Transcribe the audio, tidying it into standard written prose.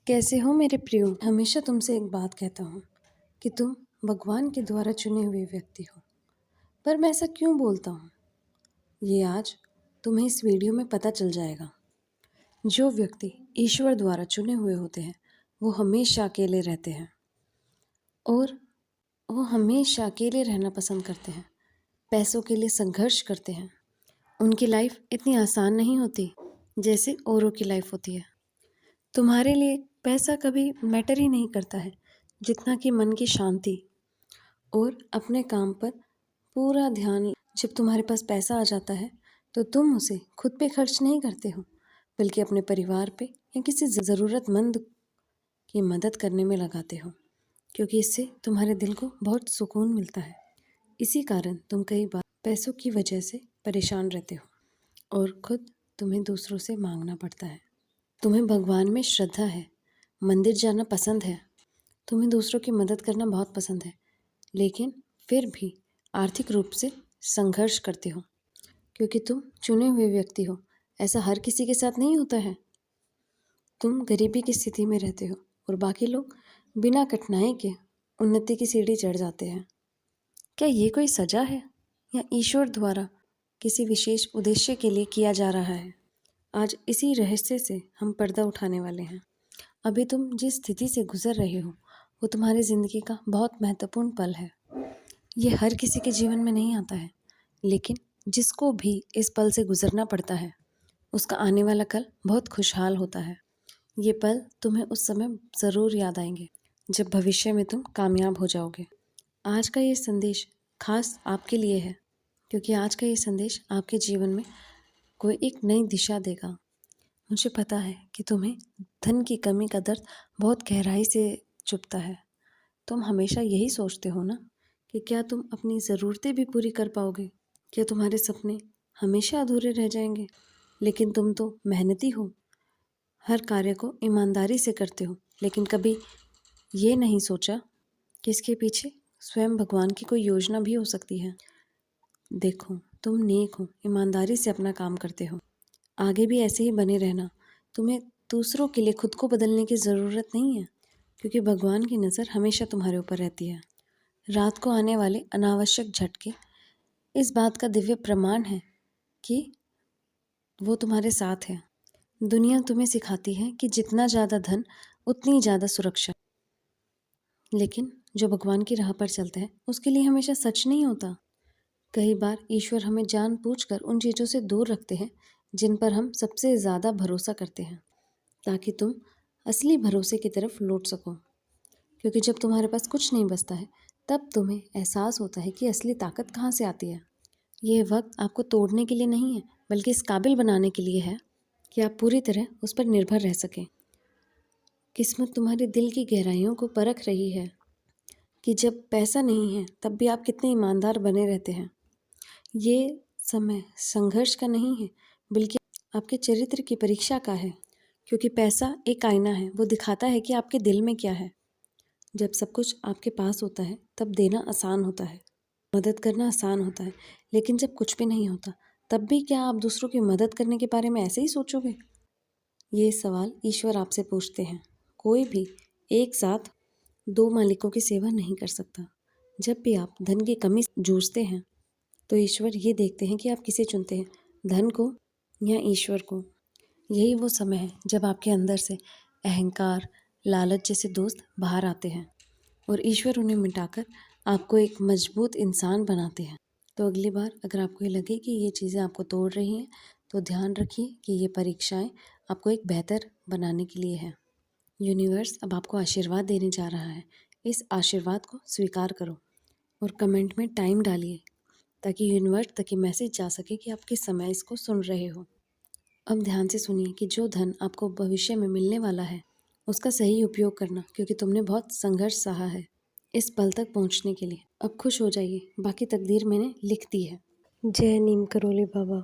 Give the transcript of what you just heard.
कैसे हो मेरे प्रियो। हमेशा तुमसे एक बात कहता हूँ कि तुम भगवान के द्वारा चुने हुए व्यक्ति हो। पर मैं ऐसा क्यों बोलता हूँ ये आज तुम्हें इस वीडियो में पता चल जाएगा। जो व्यक्ति ईश्वर द्वारा चुने हुए होते हैं वो हमेशा अकेले रहते हैं और वो हमेशा अकेले रहना पसंद करते हैं। पैसों के लिए संघर्ष करते हैं। उनकी लाइफ इतनी आसान नहीं होती जैसे औरों की लाइफ होती है। तुम्हारे लिए पैसा कभी मैटर ही नहीं करता है जितना कि मन की शांति और अपने काम पर पूरा ध्यान। जब तुम्हारे पास पैसा आ जाता है तो तुम उसे खुद पे खर्च नहीं करते हो बल्कि अपने परिवार पे या किसी ज़रूरतमंद की मदद करने में लगाते हो, क्योंकि इससे तुम्हारे दिल को बहुत सुकून मिलता है। इसी कारण तुम कई बार पैसों की वजह से परेशान रहते हो और खुद तुम्हें दूसरों से मांगना पड़ता है। तुम्हें भगवान में श्रद्धा है, मंदिर जाना पसंद है, तुम्हें दूसरों की मदद करना बहुत पसंद है, लेकिन फिर भी आर्थिक रूप से संघर्ष करते हो क्योंकि तुम चुने हुए व्यक्ति हो। ऐसा हर किसी के साथ नहीं होता है। तुम गरीबी की स्थिति में रहते हो और बाकी लोग बिना कठिनाई के उन्नति की सीढ़ी चढ़ जाते हैं। क्या ये कोई सजा है या ईश्वर द्वारा किसी विशेष उद्देश्य के लिए किया जा रहा है? आज इसी रहस्य से हम पर्दा उठाने वाले हैं। अभी तुम जिस स्थिति से गुजर रहे हो वो तुम्हारी ज़िंदगी का बहुत महत्वपूर्ण पल है। ये हर किसी के जीवन में नहीं आता है, लेकिन जिसको भी इस पल से गुजरना पड़ता है उसका आने वाला कल बहुत खुशहाल होता है। ये पल तुम्हें उस समय ज़रूर याद आएंगे जब भविष्य में तुम कामयाब हो जाओगे। आज का ये संदेश खास आपके लिए है क्योंकि आज का ये संदेश आपके जीवन में कोई एक नई दिशा देगा। मुझे पता है कि तुम्हें धन की कमी का दर्द बहुत गहराई से चुभता है। तुम हमेशा यही सोचते हो ना कि क्या तुम अपनी ज़रूरतें भी पूरी कर पाओगे, क्या तुम्हारे सपने हमेशा अधूरे रह जाएंगे। लेकिन तुम तो मेहनती हो, हर कार्य को ईमानदारी से करते हो, लेकिन कभी ये नहीं सोचा कि इसके पीछे स्वयं भगवान की कोई योजना भी हो सकती है। देखो, तुम नेक हो, ईमानदारी से अपना काम करते हो, आगे भी ऐसे ही बने रहना। तुम्हें दूसरों के लिए खुद को बदलने की ज़रूरत नहीं है क्योंकि भगवान की नज़र हमेशा तुम्हारे ऊपर रहती है। रात को आने वाले अनावश्यक झटके इस बात का दिव्य प्रमाण है कि वो तुम्हारे साथ है। दुनिया तुम्हें सिखाती है कि जितना ज़्यादा धन उतनी ज़्यादा सुरक्षा, लेकिन जो भगवान की राह पर चलता है उसके लिए हमेशा सच नहीं होता। कई बार ईश्वर हमें जानबूझकर उन चीज़ों से दूर रखते हैं जिन पर हम सबसे ज़्यादा भरोसा करते हैं, ताकि तुम असली भरोसे की तरफ लौट सको। क्योंकि जब तुम्हारे पास कुछ नहीं बचता है तब तुम्हें एहसास होता है कि असली ताकत कहाँ से आती है। ये वक्त आपको तोड़ने के लिए नहीं है बल्कि इस काबिल बनाने के लिए है कि आप पूरी तरह उस पर निर्भर रह सकें। किस्मत तुम्हारे दिल की गहराइयों को परख रही है कि जब पैसा नहीं है तब भी आप कितने ईमानदार बने रहते हैं। ये समय संघर्ष का नहीं है बल्कि आपके चरित्र की परीक्षा का है, क्योंकि पैसा एक आईना है, वो दिखाता है कि आपके दिल में क्या है। जब सब कुछ आपके पास होता है तब देना आसान होता है, मदद करना आसान होता है, लेकिन जब कुछ भी नहीं होता तब भी क्या आप दूसरों की मदद करने के बारे में ऐसे ही सोचोगे? ये सवाल ईश्वर आपसे पूछते हैं। कोई भी एक साथ दो मालिकों की सेवा नहीं कर सकता। जब भी आप धन की कमी से जूझते हैं तो ईश्वर ये देखते हैं कि आप किसे चुनते हैं, धन को या ईश्वर को। यही वो समय है जब आपके अंदर से अहंकार, लालच जैसे दोस्त बाहर आते हैं और ईश्वर उन्हें मिटाकर आपको एक मजबूत इंसान बनाते हैं। तो अगली बार अगर आपको ये लगे कि ये चीज़ें आपको तोड़ रही हैं तो ध्यान रखिए कि ये परीक्षाएं आपको एक बेहतर बनाने के लिए है। यूनिवर्स अब आपको आशीर्वाद देने जा रहा है। इस आशीर्वाद को स्वीकार करो और कमेंट में टाइम डालिए ताकि यूनिवर्स तक ये मैसेज जा सके कि आप किस समय इसको सुन रहे हो। अब ध्यान से सुनिए कि जो धन आपको भविष्य में मिलने वाला है उसका सही उपयोग करना, क्योंकि तुमने बहुत संघर्ष सहा है इस पल तक पहुंचने के लिए। अब खुश हो जाइए, बाकी तकदीर मैंने लिख दी है। जय नीम करोली बाबा।